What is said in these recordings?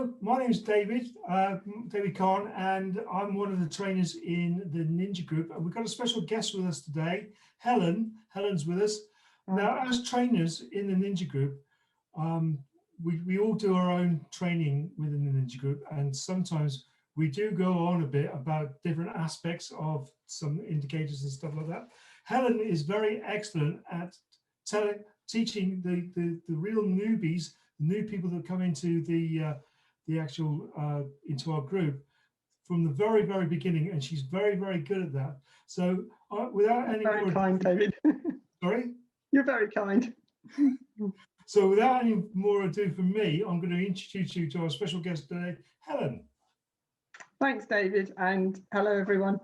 Hello, my name is David, David Khan, and I'm one of the trainers in the Ninja Group. And we've got a special guest with us today, Helen. Helen's with us. Now, as trainers in the Ninja Group, we all do our own training within the Ninja Group, and sometimes we do go on a bit about different aspects of some indicators and stuff like that. Helen is very excellent at teaching the real newbies, new people that come into the actual into our group from the very beginning, and she's very good at that. So without any very kind, David. Sorry, you're very kind. So without any more ado from me, I'm going to introduce you to our special guest today, Helen. Thanks, David, and hello everyone.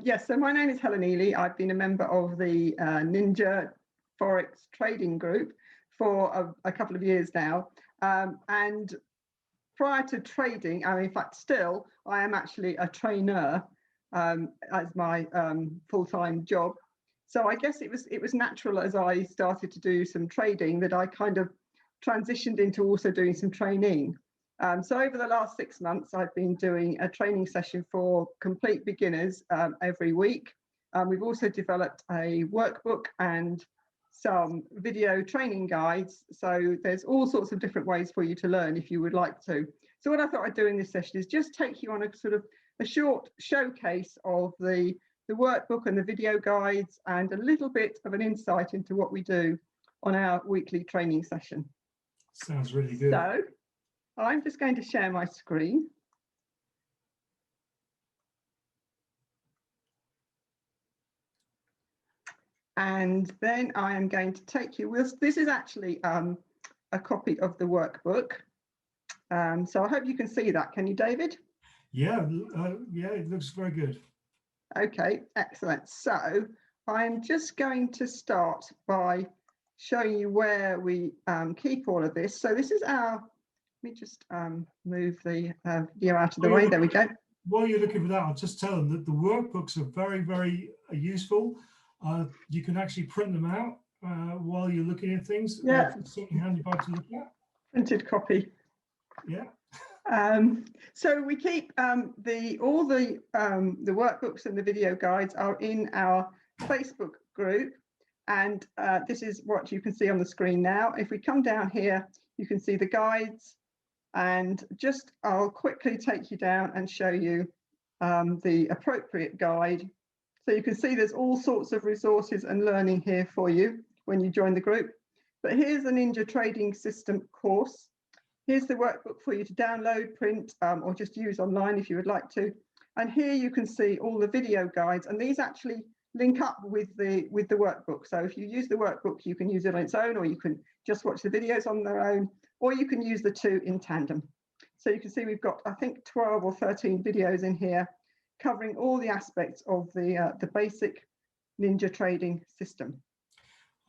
Yes, so my name is Helen Ely. I've been a member of the Ninja Forex trading group for a couple of years now, and prior to trading, in fact still, I am actually a trainer as my full-time job. So I guess it was natural as I started to do some trading that I kind of transitioned into also doing some training. So over the last 6 months, I've been doing a training session for complete beginners every week. We've also developed a workbook and some video training guides. So there's all sorts of different ways for you to learn if you would like to. So what I thought I'd do in this session is just take you on a sort of a short showcase of the workbook and the video guides and a little bit of an insight into what we do on our weekly training session. Sounds really good. So I'm just going to share my screen. And then I am going to take you with, this is actually a copy of the workbook. So I hope you can see that. Can you, David? Yeah, yeah, it looks very good. Okay, excellent. So I'm just going to start by showing you where we keep all of this. So this is our, let me just move the video out of the way. There we go. While you're looking for that, I'll just tell them that the workbooks are very useful. You can actually print them out while you're looking at things. Yeah. Something handy to look at. Printed copy. Yeah. So we keep all the workbooks and the video guides are in our Facebook group, and this is what you can see on the screen now. If we come down here, you can see the guides, and just I'll quickly take you down and show you the appropriate guide. So you can see there's all sorts of resources and learning here for you when you join the group. But here's the Ninja Trading System course. Here's the workbook for you to download, print, or just use online if you would like to. And here you can see all the video guides, and these actually link up with the workbook. So if you use the workbook, you can use it on its own, or you can just watch the videos on their own, or you can use the two in tandem. So you can see we've got, I think, 12 or 13 videos in here covering all the aspects of the basic Ninja trading system.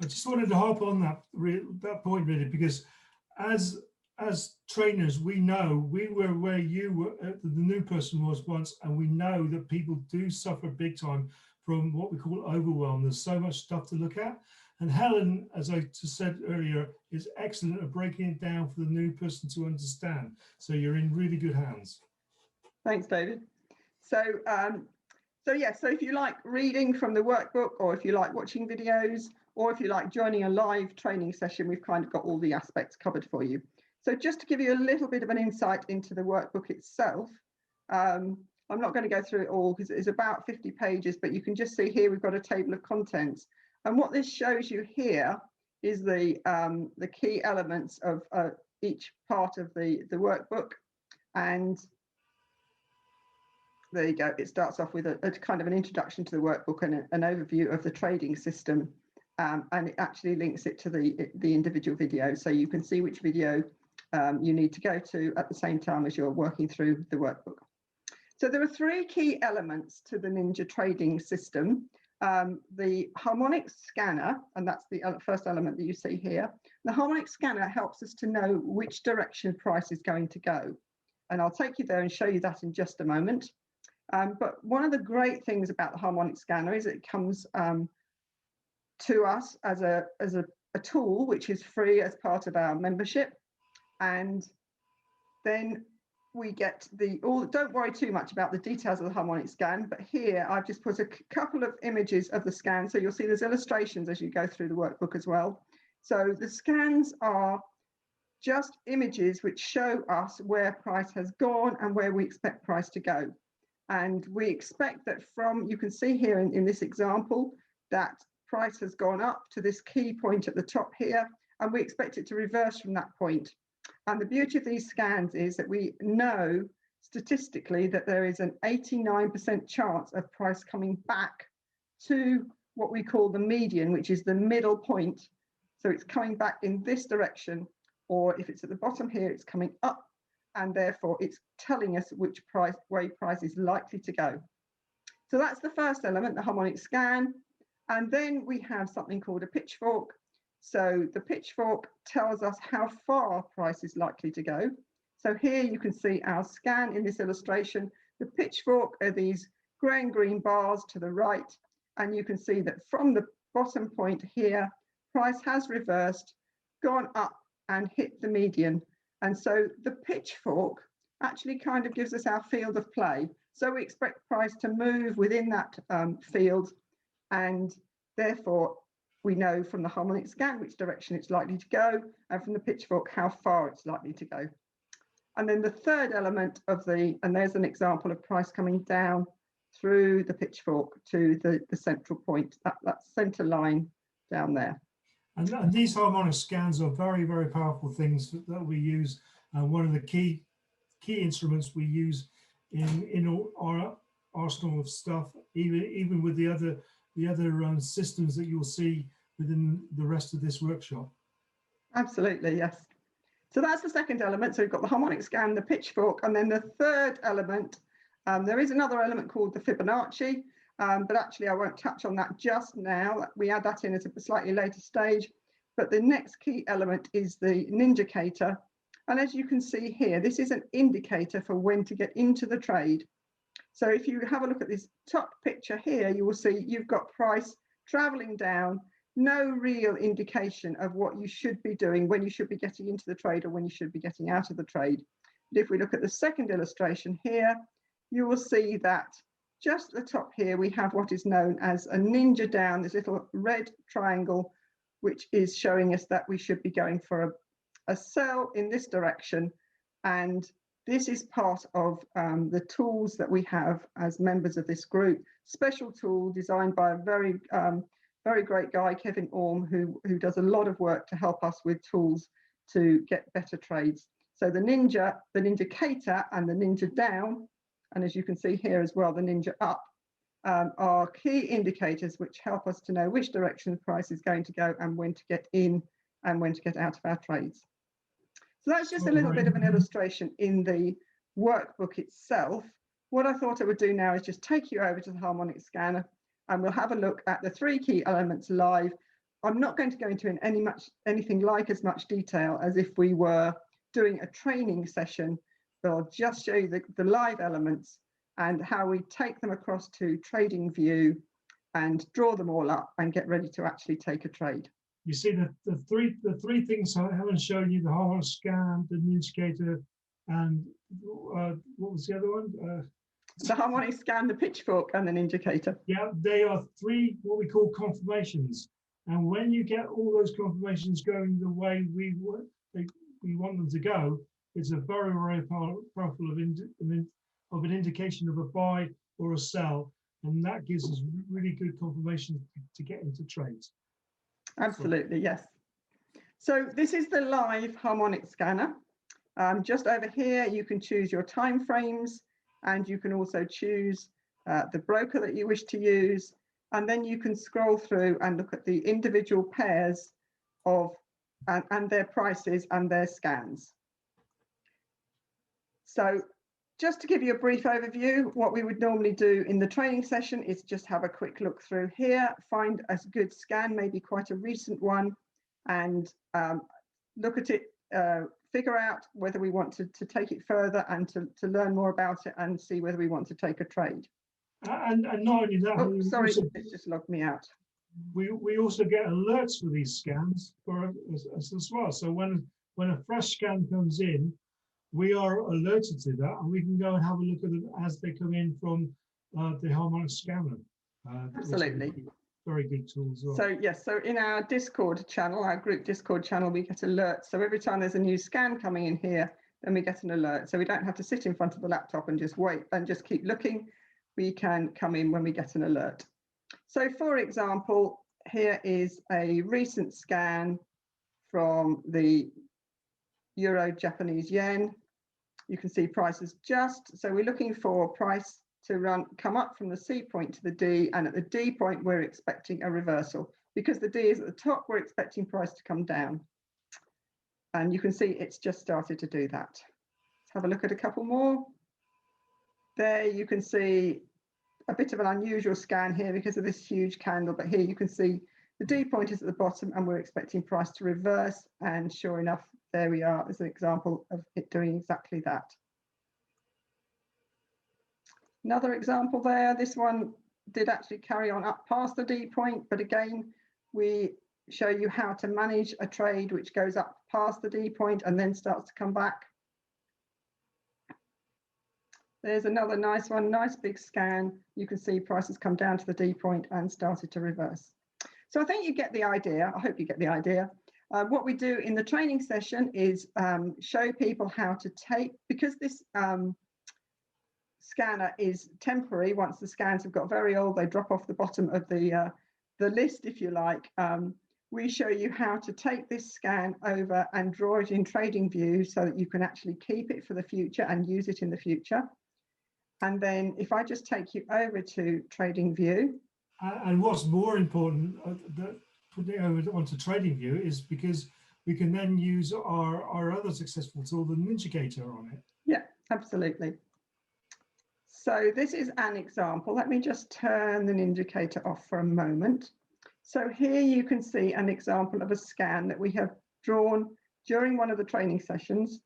I just wanted to harp on that point really, because as trainers, we know we were where you were, the new person was once, and we know that people do suffer big time from what we call overwhelm. There's so much stuff to look at, and Helen, as I just said earlier, is excellent at breaking it down for the new person to understand. So you're in really good hands. Thanks, David. So so if you like reading from the workbook, or if you like watching videos, or if you like joining a live training session, we've kind of got all the aspects covered for you. So just to give you a little bit of an insight into the workbook itself, I'm not going to go through it all because it's about 50 pages, but you can just see here we've got a table of contents. And what this shows you here is the key elements of each part of the workbook. And there you go. It starts off with a kind of an introduction to the workbook and an overview of the trading system. And it actually links it to the individual videos, so you can see which video you need to go to at the same time as you're working through the workbook. So there are three key elements to the Ninja trading system. The Harmonic Scanner, and that's the first element that you see here. The Harmonic Scanner helps us to know which direction price is going to go. And I'll take you there and show you that in just a moment. But one of the great things about the Harmonic Scanner is it comes to us as a tool which is free as part of our membership, and then we get don't worry too much about the details of the harmonic scan, but here I've just put a couple of images of the scan. So you'll see there's illustrations as you go through the workbook as well. So the scans are just images which show us where price has gone and where we expect price to go. And we expect that you can see here in this example, that price has gone up to this key point at the top here, and we expect it to reverse from that point. And the beauty of these scans is that we know statistically that there is an 89% chance of price coming back to what we call the median, which is the middle point. So it's coming back in this direction, or if it's at the bottom here, it's coming up, and therefore it's telling us which way price is likely to go. So that's the first element, the harmonic scan. And then we have something called a pitchfork. So the pitchfork tells us how far price is likely to go. So here you can see our scan in this illustration. The pitchfork are these grey and green bars to the right, and you can see that from the bottom point here, price has reversed, gone up and hit the median. And so the pitchfork actually kind of gives us our field of play. So we expect price to move within that field, and therefore we know from the harmonic scan which direction it's likely to go, and from the pitchfork how far it's likely to go. And then the third element and there's an example of price coming down through the pitchfork to the central point, that center line down there. And these harmonic scans are very, very powerful things that we use. One of the key instruments we use in our arsenal of stuff, even with the other systems that you'll see within the rest of this workshop. Absolutely, yes. So that's the second element. So we've got the harmonic scan, the pitchfork, and then the third element, there is another element called the Fibonacci, but actually I won't touch on that just now. We add that in at a slightly later stage. But the next key element is the Ninjacator. And as you can see here, this is an indicator for when to get into the trade. So if you have a look at this top picture here, you will see you've got price traveling down, no real indication of what you should be doing, when you should be getting into the trade or when you should be getting out of the trade. But if we look at the second illustration here, you will see that just at the top here, we have what is known as a ninja down, this little red triangle, which is showing us that we should be going for a sell in this direction. And this is part of the tools that we have as members of this group, special tool designed by a very great guy, Kevin Orm, who does a lot of work to help us with tools to get better trades. So the Ninjacator and the Ninja down, and as you can see here as well, the Ninja up, are key indicators which help us to know which direction the price is going to go and when to get in and when to get out of our trades. So that's just a little bit of an illustration in the workbook itself. What I thought I would do now is just take you over to the harmonic scanner, and we'll have a look at the three key elements live. I'm not going to go into anything like as much detail as if we were doing a training session, but I'll just show you the live elements and how we take them across to trading view and draw them all up and get ready to actually take a trade. You see the three things Helen showed you: the harmonic scan, the Ninjacator, and what was the other one? The harmonic scan, the pitchfork, and the Ninjacator. Yeah, they are three what we call confirmations. And when you get all those confirmations going the way we want them to go, it's a very, very powerful of an indication of a buy or a sell, and that gives us really good confirmation to get into trades. Absolutely, yes. So this is the live harmonic scanner. Just over here, you can choose your time frames, and you can also choose the broker that you wish to use, and then you can scroll through and look at the individual pairs of and their prices and their scans. So just to give you a brief overview, what we would normally do in the training session is just have a quick look through here, find a good scan, maybe quite a recent one, and look at it, figure out whether we want to take it further and to learn more about it and see whether we want to take a trade. And not only that, oh, sorry, it just logged me out. We also get alerts for these scans as well. So when a fresh scan comes in, we are alerted to that, and we can go and have a look at them as they come in from the Harmonic Scanner. Absolutely. Very good tool as well. So yes, so in our Discord channel, our group Discord channel, we get alerts. So every time there's a new scan coming in here, then we get an alert. So we don't have to sit in front of the laptop and just wait and just keep looking. We can come in when we get an alert. So for example, here is a recent scan from the Euro Japanese yen. You can see prices just, so we're looking for price to come up from the C point to the D, and at the D point we're expecting a reversal. Because the D is at the top, we're expecting price to come down. And you can see it's just started to do that. Let's have a look at a couple more. There you can see a bit of an unusual scan here because of this huge candle, but here you can see the D point is at the bottom and we're expecting price to reverse, and sure enough, there we are as an example of it doing exactly that. Another example there, this one did actually carry on up past the D point, but again, we show you how to manage a trade which goes up past the D point and then starts to come back. There's another nice one, nice big scan. You can see prices come down to the D point and started to reverse. So I think you get the idea. I hope you get the idea. What we do in the training session is show people how to take, because this scanner is temporary. Once the scans have got very old, they drop off the bottom of the list, if you like. We show you how to take this scan over and draw it in TradingView so that you can actually keep it for the future and use it in the future. And then if I just take you over to TradingView. And what's more important, putting it over onto TradingView, is because we can then use our other successful tool, the Ninjagator, on it. Yeah, absolutely. So this is an example. Let me just turn the Ninjagator off for a moment. So here you can see an example of a scan that we have drawn during one of the training sessions.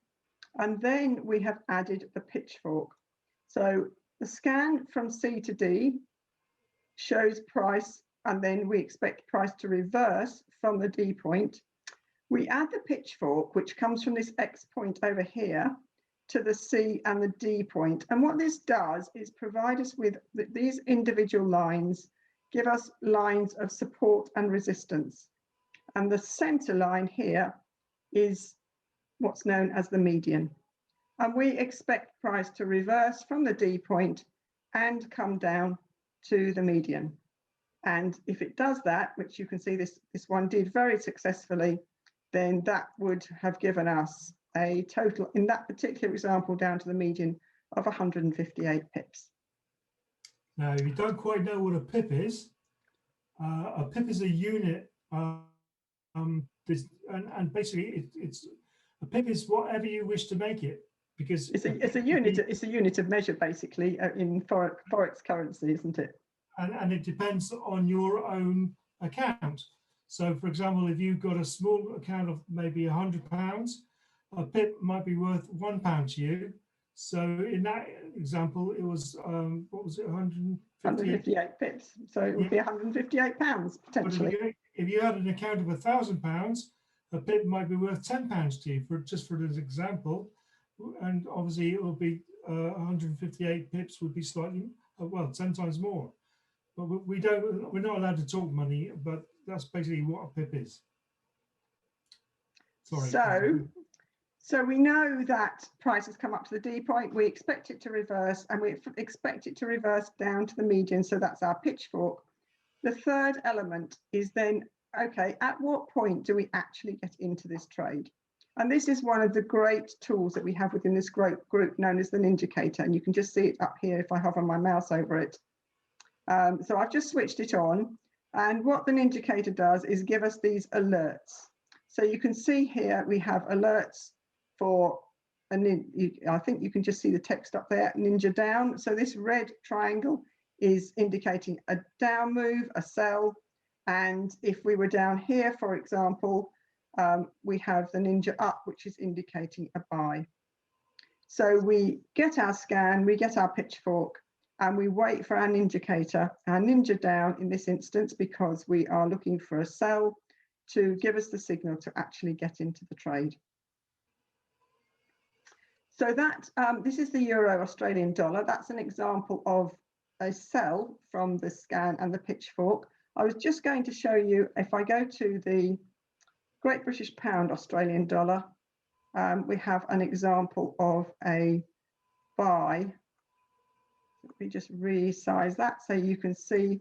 And then we have added the Pitchfork. So the scan from C to D shows price, and then we expect price to reverse from the D point. We add the Pitchfork, which comes from this X point over here, to the C and the D point. And what this does is provide us with these individual lines, give us lines of support and resistance. And the center line here is what's known as the median. And we expect price to reverse from the D point and come down to the median. And if it does that, which you can see this one did very successfully, then that would have given us a total, in that particular example, down to the median of 158 pips. Now, if you don't quite know what a pip is a unit, and basically it's a pip is whatever you wish to make it, because it's a unit of measure basically in Forex currency, isn't it? And it depends on your own account. So, for example, if you've got a small account of maybe £100, a pip might be worth £1 to you. So in that example, it was, what was it, 158 pips. So it would be £158 potentially. If you had an account of £1,000, a pip might be worth £10 to you, just for this example. And obviously it will be 158 pips would be slightly, well, 10 times more. But we're not allowed to talk money, but that's basically what a pip is. Sorry. So we know that prices come up to the D point, we expect it to reverse, and we expect it to reverse down to the median, so that's our Pitchfork. The third element is then, okay, at what point do we actually get into this trade? And this is one of the great tools that we have within this group known as the Ninjagator, and you can just see it up here if I hover my mouse over it. So I've just switched it on, and what the Ninjagator does is give us these alerts. So you can see here we have alerts for, I think you can just see the text up there, Ninja down. So this red triangle is indicating a down move, a sell. And if we were down here, for example, we have the Ninja up, which is indicating a buy. So we get our scan, we get our Pitchfork, and we wait for our Ninjagator, our Ninja down in this instance, because we are looking for a sell to give us the signal to actually get into the trade. So that this is the euro Australian dollar. That's an example of a sell from the scan and the Pitchfork. I was just going to show you, if I go to the Great British Pound Australian dollar, we have an example of a buy. Let me just resize that so you can see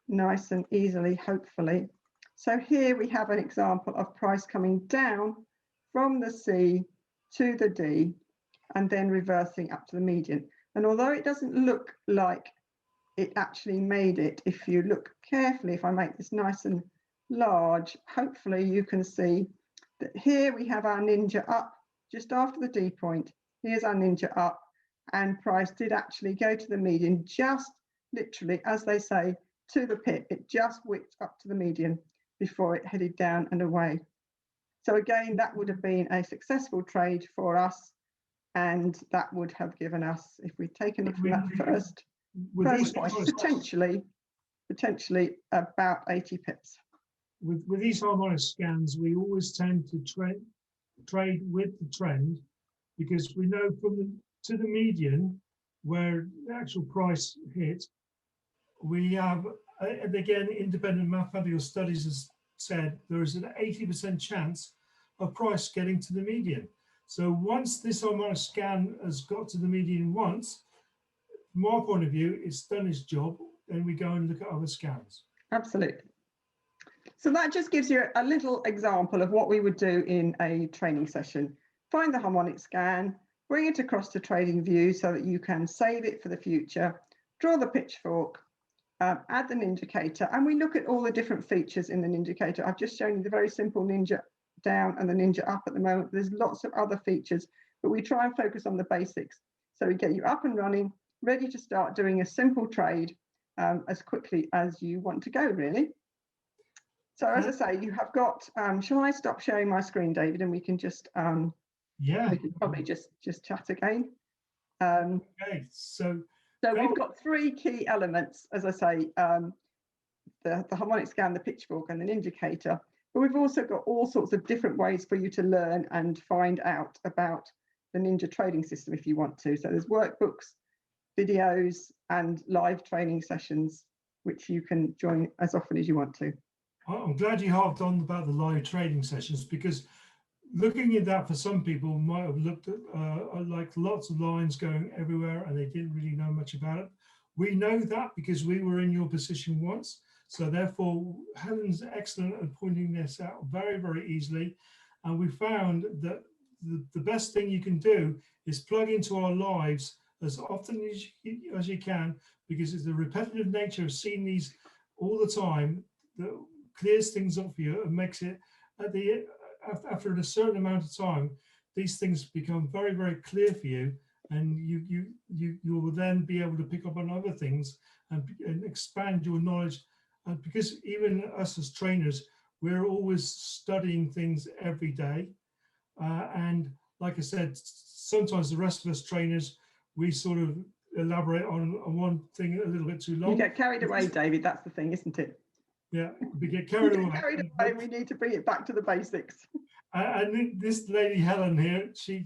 nice and easily, hopefully. So here we have an example of price coming down from the C to the D and then reversing up to the median. And although it doesn't look like it actually made it, if you look carefully, if I make this nice and large, hopefully you can see that here we have our ninja up just after the D point. Here's our ninja up, and price did actually go to the median, just literally, as they say, to the pip. It just whipped up to the median before it headed down and away. So again, that would have been a successful trade for us, and that would have given us, if we'd taken it from that first point, potentially about 80 pips. With these harmonic scans, we always tend to trade with the trend, because we know to the median where the actual price hit, we have, and again, independent mathematical studies has said there is an 80% chance of price getting to the median. So once this harmonic scan has got to the median once, from our point of view, it's done its job, and we go and look at other scans. Absolutely. So that just gives you a little example of what we would do in a training session. Find the harmonic scan, bring it across to TradingView so that you can save it for the future, draw the Pitchfork, add the Ninjacator, and we look at all the different features in the Ninjacator. I've just shown you the very simple Ninja down and the Ninja up at the moment. There's lots of other features, but we try and focus on the basics. So we get you up and running, ready to start doing a simple trade as quickly as you want to go, really. So as I say, you have got, shall I stop sharing my screen, David, and we can just, yeah, we can probably just chat again. Okay, so we've got three key elements, as I say, the harmonic scan, the Pitchfork, and the Ninjacator. But we've also got all sorts of different ways for you to learn and find out about the Ninja trading system if you want to. So there's workbooks, videos, and live training sessions, which you can join as often as you want to. I'm glad you harped on about the live trading sessions, because looking at that for some people might have looked at like lots of lines going everywhere and they didn't really know much about it. We know that because we were in your position once. So therefore, Helen's excellent at pointing this out very, very easily. And we found that the best thing you can do is plug into our lives as often as you can, because it's the repetitive nature of seeing these all the time that clears things up for you and makes it after a certain amount of time, these things become very, very clear for you, and you will then be able to pick up on other things and expand your knowledge. And because even us as trainers, we're always studying things every day, and like I said, sometimes the rest of us trainers, we sort of elaborate on one thing a little bit too long. You get carried away, David. That's the thing, isn't it? Yeah, we get carried away. We need to bring it back to the basics. And this lady Helen here, she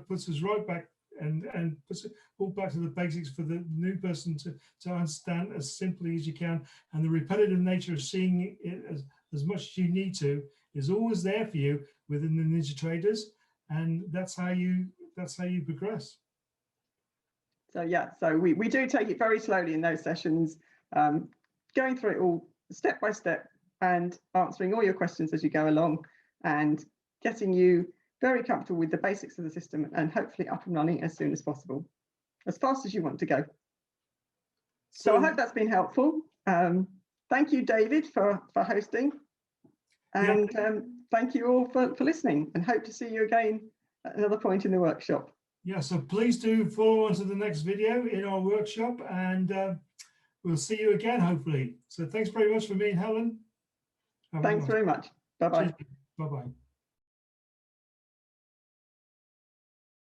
puts us right back and puts it all back to the basics for the new person to understand as simply as you can. And the repetitive nature of seeing it as much as you need to is always there for you within the Ninja Traders, and that's how you progress. So yeah, so we do take it very slowly in those sessions, going through it all step by step and answering all your questions as you go along and getting you very comfortable with the basics of the system and hopefully up and running as soon as possible, as fast as you want to go. So I hope that's been helpful. Thank you, David, for hosting, and thank you all for listening, and hope to see you again at another point in the workshop. Yeah, so please do follow on to the next video in our workshop, and we'll see you again, hopefully. So thanks very much for me and Helen. Thanks very much. Bye-bye. Bye-bye.